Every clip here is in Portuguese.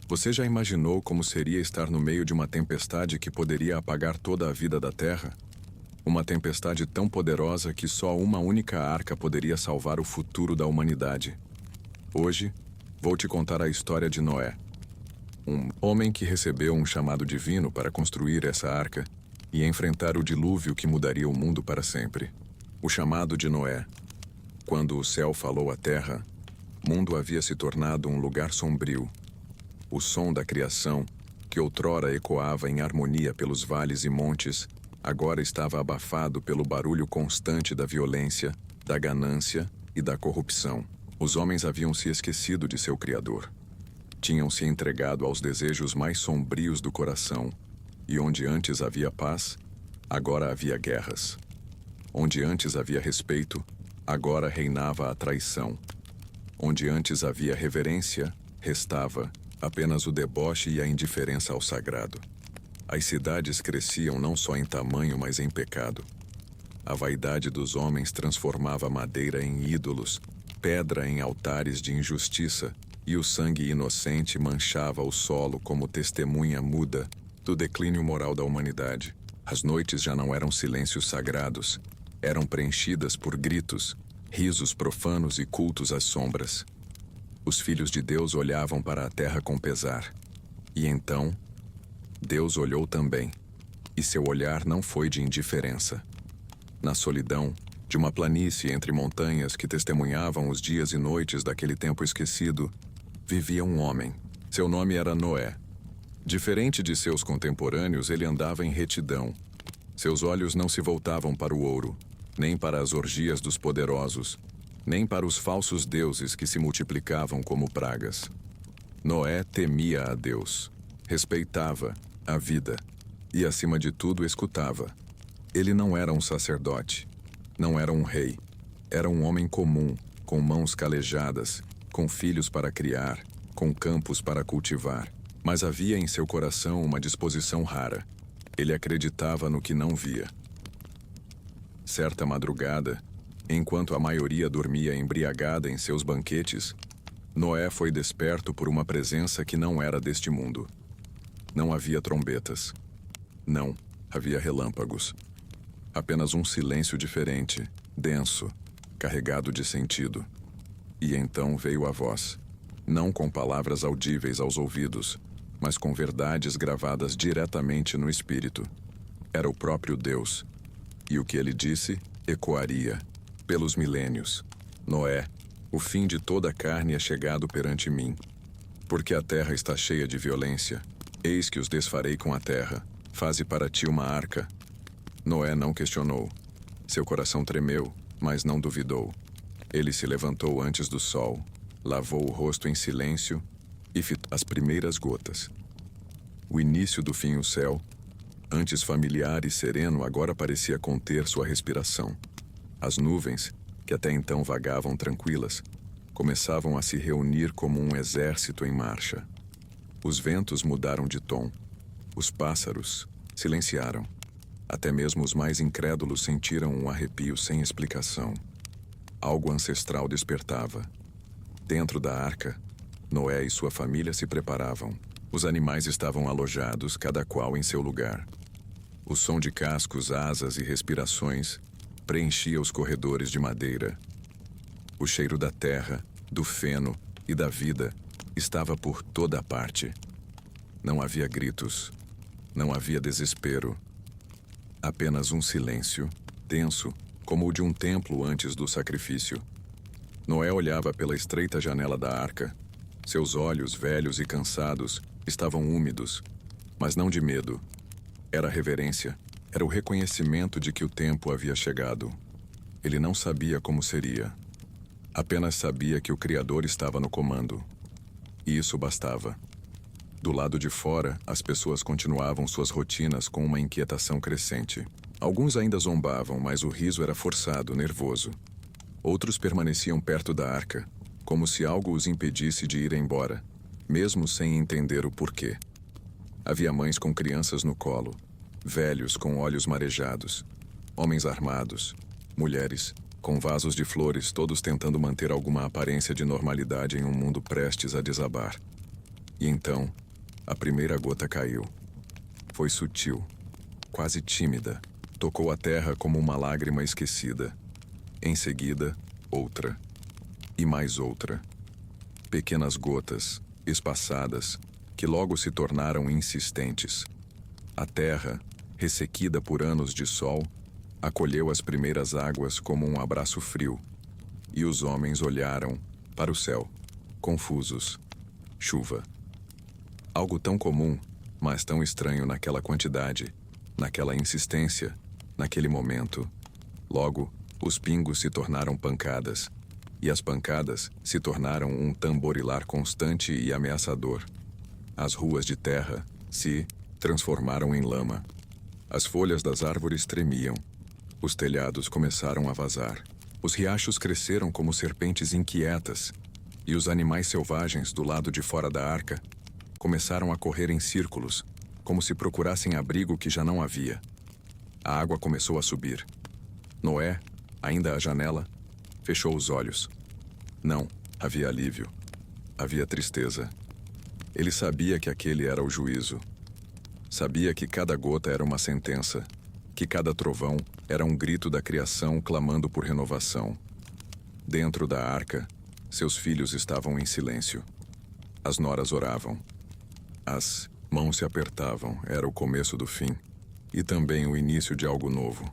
Você já imaginou como seria estar no meio de uma tempestade que poderia apagar toda a vida da Terra? Uma tempestade tão poderosa que só uma única arca poderia salvar o futuro da humanidade. Hoje, vou te contar a história de Noé. Um homem que recebeu um chamado divino para construir essa arca e enfrentar o dilúvio que mudaria o mundo para sempre. O chamado de Noé. Quando o céu falou à terra, o mundo havia se tornado um lugar sombrio. O som da criação, que outrora ecoava em harmonia pelos vales e montes, agora estava abafado pelo barulho constante da violência, da ganância e da corrupção. Os homens haviam se esquecido de seu Criador. Tinham se entregado aos desejos mais sombrios do coração, e onde antes havia paz, agora havia guerras. Onde antes havia respeito, agora reinava a traição. Onde antes havia reverência, restava apenas o deboche e a indiferença ao sagrado. As cidades cresciam não só em tamanho, mas em pecado. A vaidade dos homens transformava madeira em ídolos, pedra em altares de injustiça, e o sangue inocente manchava o solo como testemunha muda do declínio moral da humanidade. As noites já não eram silêncios sagrados, eram preenchidas por gritos, risos profanos e cultos às sombras. Os filhos de Deus olhavam para a terra com pesar. E então, Deus olhou também, e seu olhar não foi de indiferença. Na solidão, de uma planície entre montanhas que testemunhavam os dias e noites daquele tempo esquecido, vivia um homem. Seu nome era Noé. Diferente de seus contemporâneos, ele andava em retidão. Seus olhos não se voltavam para o ouro, nem para as orgias dos poderosos, nem para os falsos deuses que se multiplicavam como pragas. Noé temia a Deus, respeitava a vida e, acima de tudo, escutava. Ele não era um sacerdote, não era um rei. Era um homem comum, com mãos calejadas, com filhos para criar, com campos para cultivar. Mas havia em seu coração uma disposição rara. Ele acreditava no que não via. Certa madrugada, enquanto a maioria dormia embriagada em seus banquetes, Noé foi desperto por uma presença que não era deste mundo. Não havia trombetas. Não havia relâmpagos. Apenas um silêncio diferente, denso, carregado de sentido. E então veio a voz, não com palavras audíveis aos ouvidos, mas com verdades gravadas diretamente no espírito. Era o próprio Deus. E o que ele disse ecoaria pelos milênios. Noé, o fim de toda a carne é chegado perante mim. Porque a terra está cheia de violência. Eis que os desfarei com a terra. Faze para ti uma arca. Noé não questionou. Seu coração tremeu, mas não duvidou. Ele se levantou antes do sol, lavou o rosto em silêncio e fitou as primeiras gotas. O início do fim, o céu, antes familiar e sereno, agora parecia conter sua respiração. As nuvens, que até então vagavam tranquilas, começavam a se reunir como um exército em marcha. Os ventos mudaram de tom. Os pássaros silenciaram. Até mesmo os mais incrédulos sentiram um arrepio sem explicação. Algo ancestral despertava. Dentro da arca, Noé e sua família se preparavam. Os animais estavam alojados, cada qual em seu lugar. O som de cascos, asas e respirações preenchia os corredores de madeira. O cheiro da terra, do feno e da vida estava por toda parte. Não havia gritos, não havia desespero. Apenas um silêncio, denso, como o de um templo antes do sacrifício. Noé olhava pela estreita janela da arca. Seus olhos, velhos e cansados, estavam úmidos, mas não de medo. Era reverência, era o reconhecimento de que o tempo havia chegado. Ele não sabia como seria. Apenas sabia que o Criador estava no comando. E isso bastava. Do lado de fora, as pessoas continuavam suas rotinas com uma inquietação crescente. Alguns ainda zombavam, mas o riso era forçado, nervoso. Outros permaneciam perto da arca, como se algo os impedisse de ir embora, mesmo sem entender o porquê. Havia mães com crianças no colo, velhos com olhos marejados, homens armados, mulheres com vasos de flores, todos tentando manter alguma aparência de normalidade em um mundo prestes a desabar. E então, a primeira gota caiu. Foi sutil, quase tímida. Tocou a terra como uma lágrima esquecida. Em seguida, outra. E mais outra. Pequenas gotas, espaçadas, que logo se tornaram insistentes. A terra, ressequida por anos de sol, acolheu as primeiras águas como um abraço frio. E os homens olharam para o céu, confusos. Chuva. Algo tão comum, mas tão estranho naquela quantidade, naquela insistência, naquele momento. Logo, os pingos se tornaram pancadas, e as pancadas se tornaram um tamborilar constante e ameaçador. As ruas de terra se transformaram em lama. As folhas das árvores tremiam. Os telhados começaram a vazar. Os riachos cresceram como serpentes inquietas, e os animais selvagens do lado de fora da arca começaram a correr em círculos, como se procurassem abrigo que já não havia. A água começou a subir. Noé, ainda à janela, fechou os olhos. Não havia alívio. Havia tristeza. Ele sabia que aquele era o juízo. Sabia que cada gota era uma sentença, que cada trovão era um grito da criação clamando por renovação. Dentro da arca, seus filhos estavam em silêncio. As noras oravam. As mãos se apertavam, era o começo do fim, e também o início de algo novo.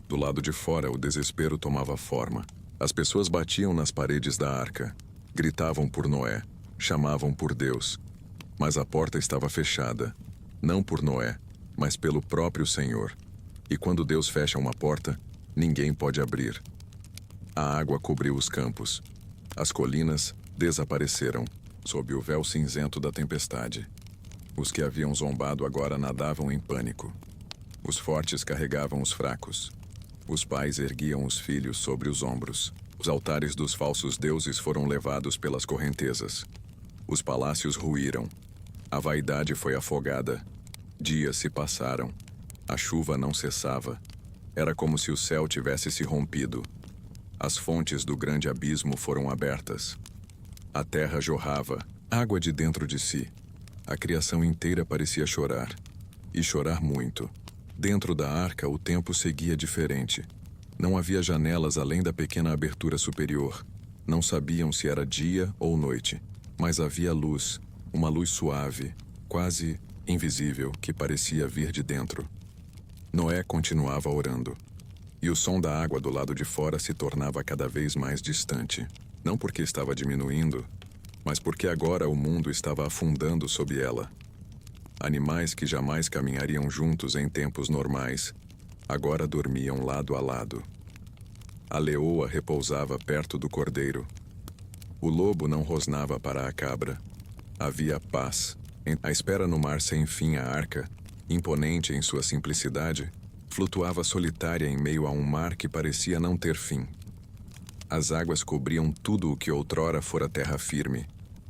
Do lado de fora, o desespero tomava forma. As pessoas batiam nas paredes da arca, gritavam por Noé, chamavam por Deus. Mas a porta estava fechada, não por Noé, mas pelo próprio Senhor. E quando Deus fecha uma porta, ninguém pode abrir. A água cobriu os campos. As colinas desapareceram, sob o véu cinzento da tempestade. Os que haviam zombado agora nadavam em pânico. Os fortes carregavam os fracos. Os pais erguiam os filhos sobre os ombros. Os altares dos falsos deuses foram levados pelas correntezas. Os palácios ruíram. A vaidade foi afogada. Dias se passaram. A chuva não cessava. Era como se o céu tivesse se rompido. As fontes do grande abismo foram abertas. A terra jorrava, água de dentro de si. A criação inteira parecia chorar. E chorar muito. Dentro da arca, o tempo seguia diferente. Não havia janelas além da pequena abertura superior. Não sabiam se era dia ou noite. Mas havia luz, uma luz suave, quase invisível, que parecia vir de dentro. Noé continuava orando. E o som da água do lado de fora se tornava cada vez mais distante. Não porque estava diminuindo, mas porque agora o mundo estava afundando sob ela. Animais que jamais caminhariam juntos em tempos normais, agora dormiam lado a lado. A leoa repousava perto do cordeiro. O lobo não rosnava para a cabra. Havia paz. À espera no mar sem fim, a arca, imponente em sua simplicidade, flutuava solitária em meio a um mar que parecia não ter fim. As águas cobriam tudo o que outrora fora terra firme.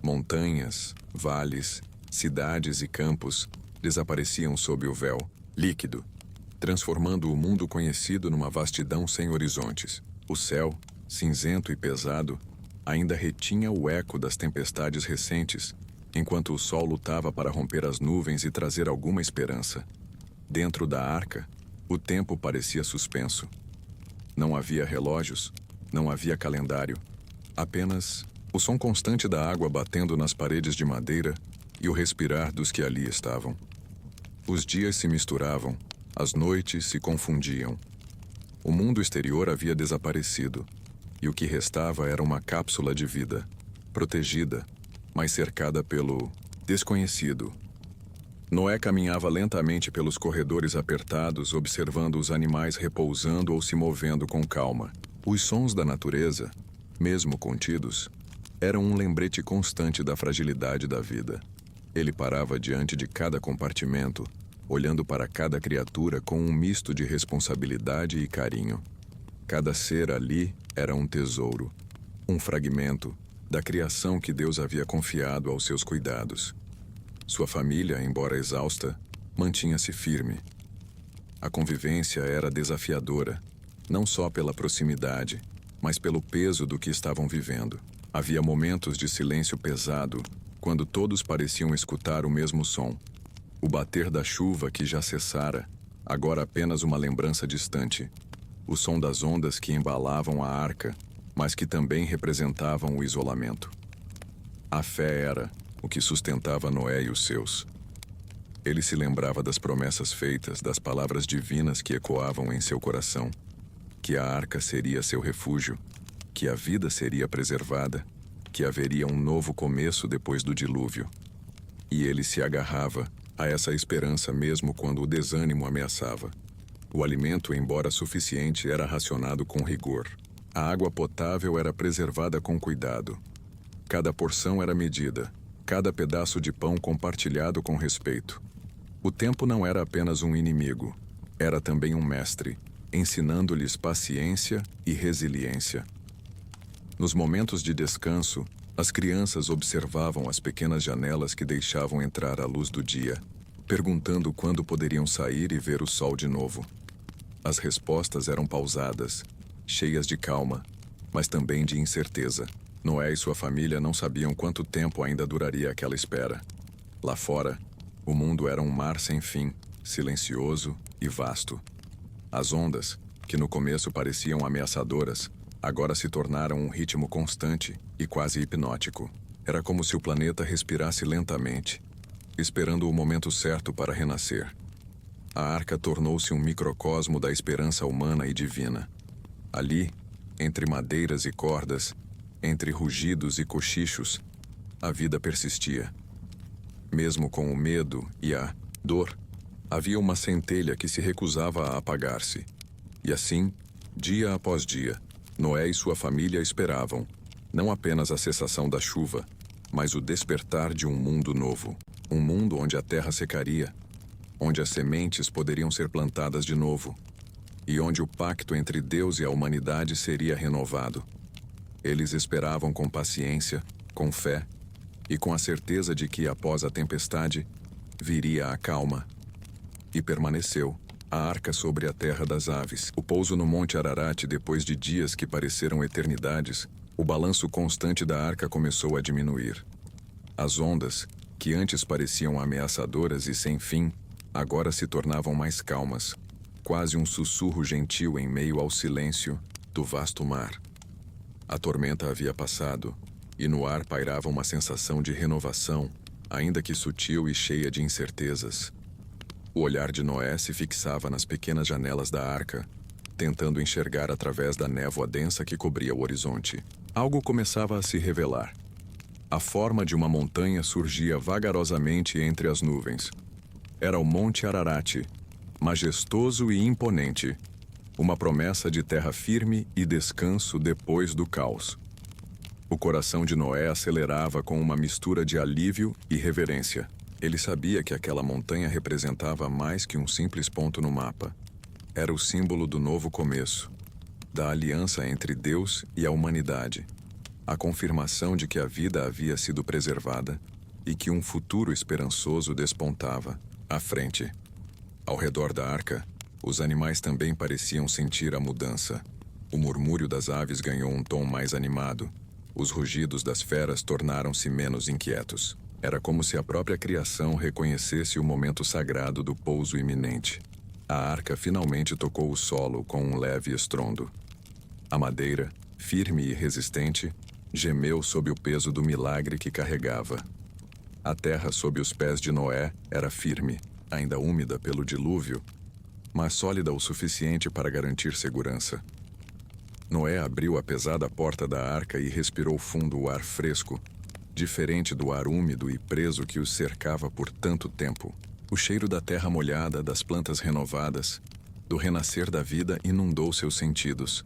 Montanhas, vales, cidades e campos desapareciam sob o véu, líquido, transformando o mundo conhecido numa vastidão sem horizontes. O céu, cinzento e pesado, ainda retinha o eco das tempestades recentes, enquanto o sol lutava para romper as nuvens e trazer alguma esperança. Dentro da arca, o tempo parecia suspenso. Não havia relógios, não havia calendário, apenas o som constante da água batendo nas paredes de madeira e o respirar dos que ali estavam. Os dias se misturavam, as noites se confundiam. O mundo exterior havia desaparecido, e o que restava era uma cápsula de vida, protegida, mas cercada pelo desconhecido. Noé caminhava lentamente pelos corredores apertados, observando os animais repousando ou se movendo com calma. Os sons da natureza, mesmo contidos, eram um lembrete constante da fragilidade da vida. Ele parava diante de cada compartimento, olhando para cada criatura com um misto de responsabilidade e carinho. Cada ser ali era um tesouro, um fragmento da criação que Deus havia confiado aos seus cuidados. Sua família, embora exausta, mantinha-se firme. A convivência era desafiadora, não só pela proximidade, mas pelo peso do que estavam vivendo. Havia momentos de silêncio pesado, quando todos pareciam escutar o mesmo som. O bater da chuva que já cessara, agora apenas uma lembrança distante. O som das ondas que embalavam a arca, mas que também representavam o isolamento. A fé era o que sustentava Noé e os seus. Ele se lembrava das promessas feitas, das palavras divinas que ecoavam em seu coração, que a arca seria seu refúgio, que a vida seria preservada, que haveria um novo começo depois do dilúvio. E ele se agarrava a essa esperança mesmo quando o desânimo ameaçava. O alimento, embora suficiente, era racionado com rigor. A água potável era preservada com cuidado. Cada porção era medida, cada pedaço de pão compartilhado com respeito. O tempo não era apenas um inimigo, era também um mestre, ensinando-lhes paciência e resiliência. Nos momentos de descanso, as crianças observavam as pequenas janelas que deixavam entrar a luz do dia, perguntando quando poderiam sair e ver o sol de novo. As respostas eram pausadas, cheias de calma, mas também de incerteza. Noé e sua família não sabiam quanto tempo ainda duraria aquela espera. Lá fora, o mundo era um mar sem fim, silencioso e vasto. As ondas, que no começo pareciam ameaçadoras, agora se tornaram um ritmo constante e quase hipnótico. Era como se o planeta respirasse lentamente, esperando o momento certo para renascer. A arca tornou-se um microcosmo da esperança humana e divina. Ali, entre madeiras e cordas, entre rugidos e cochichos, a vida persistia. Mesmo com o medo e a dor, havia uma centelha que se recusava a apagar-se. E assim, dia após dia, Noé e sua família esperavam, não apenas a cessação da chuva, mas o despertar de um mundo novo. Um mundo onde a terra secaria, onde as sementes poderiam ser plantadas de novo, e onde o pacto entre Deus e a humanidade seria renovado. Eles esperavam com paciência, com fé, e com a certeza de que, após a tempestade, viria a calma. E permaneceu, a arca sobre a terra das aves. O pouso no Monte Ararat, depois de dias que pareceram eternidades, o balanço constante da arca começou a diminuir. As ondas, que antes pareciam ameaçadoras e sem fim, agora se tornavam mais calmas, quase um sussurro gentil em meio ao silêncio do vasto mar. A tormenta havia passado, e no ar pairava uma sensação de renovação, ainda que sutil e cheia de incertezas. O olhar de Noé se fixava nas pequenas janelas da arca, tentando enxergar através da névoa densa que cobria o horizonte. Algo começava a se revelar. A forma de uma montanha surgia vagarosamente entre as nuvens. Era o Monte Ararat, majestoso e imponente, uma promessa de terra firme e descanso depois do caos. O coração de Noé acelerava com uma mistura de alívio e reverência. Ele sabia que aquela montanha representava mais que um simples ponto no mapa. Era o símbolo do novo começo, da aliança entre Deus e a humanidade, a confirmação de que a vida havia sido preservada e que um futuro esperançoso despontava à frente. Ao redor da arca, os animais também pareciam sentir a mudança. O murmúrio das aves ganhou um tom mais animado. Os rugidos das feras tornaram-se menos inquietos. Era como se a própria criação reconhecesse o momento sagrado do pouso iminente. A arca finalmente tocou o solo com um leve estrondo. A madeira, firme e resistente, gemeu sob o peso do milagre que carregava. A terra sob os pés de Noé era firme, ainda úmida pelo dilúvio, mas sólida o suficiente para garantir segurança. Noé abriu a pesada porta da arca e respirou fundo o ar fresco, diferente do ar úmido e preso que os cercava por tanto tempo. O cheiro da terra molhada, das plantas renovadas, do renascer da vida inundou seus sentidos.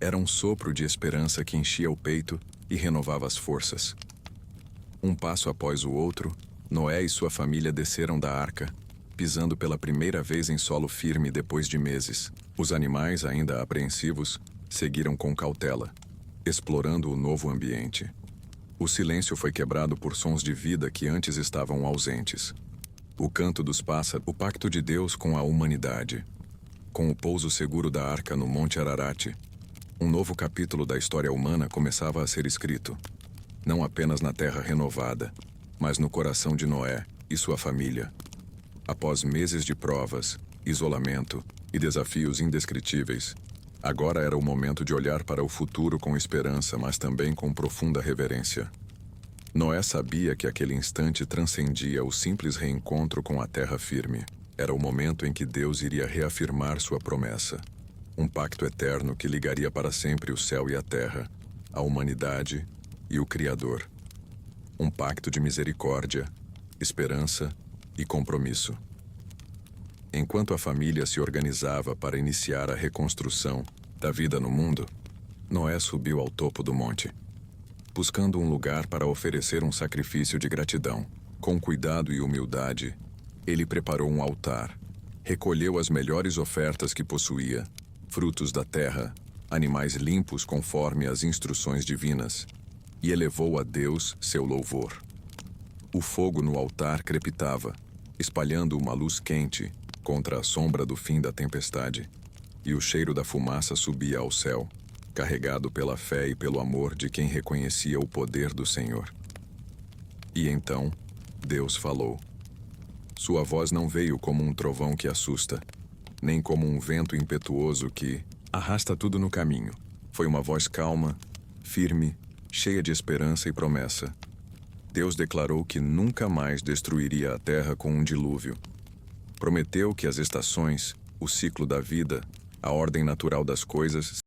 Era um sopro de esperança que enchia o peito e renovava as forças. Um passo após o outro, Noé e sua família desceram da arca, pisando pela primeira vez em solo firme depois de meses. Os animais, ainda apreensivos, seguiram com cautela, explorando o novo ambiente. O silêncio foi quebrado por sons de vida que antes estavam ausentes. O canto dos pássaros, o pacto de Deus com a humanidade. Com o pouso seguro da arca no Monte Ararat, um novo capítulo da história humana começava a ser escrito. Não apenas na terra renovada, mas no coração de Noé e sua família. Após meses de provas, isolamento e desafios indescritíveis, agora era o momento de olhar para o futuro com esperança, mas também com profunda reverência. Noé sabia que aquele instante transcendia o simples reencontro com a terra firme. Era o momento em que Deus iria reafirmar sua promessa. Um pacto eterno que ligaria para sempre o céu e a terra, a humanidade e o Criador. Um pacto de misericórdia, esperança e compromisso. Enquanto a família se organizava para iniciar a reconstrução da vida no mundo, Noé subiu ao topo do monte, buscando um lugar para oferecer um sacrifício de gratidão. Com cuidado e humildade, ele preparou um altar, recolheu as melhores ofertas que possuía, frutos da terra, animais limpos conforme as instruções divinas, e elevou a Deus seu louvor. O fogo no altar crepitava, espalhando uma luz quente contra a sombra do fim da tempestade, e o cheiro da fumaça subia ao céu, carregado pela fé e pelo amor de quem reconhecia o poder do Senhor. E então, Deus falou. Sua voz não veio como um trovão que assusta, nem como um vento impetuoso que arrasta tudo no caminho. Foi uma voz calma, firme, cheia de esperança e promessa. Deus declarou que nunca mais destruiria a terra com um dilúvio. Prometeu que as estações, o ciclo da vida, a ordem natural das coisas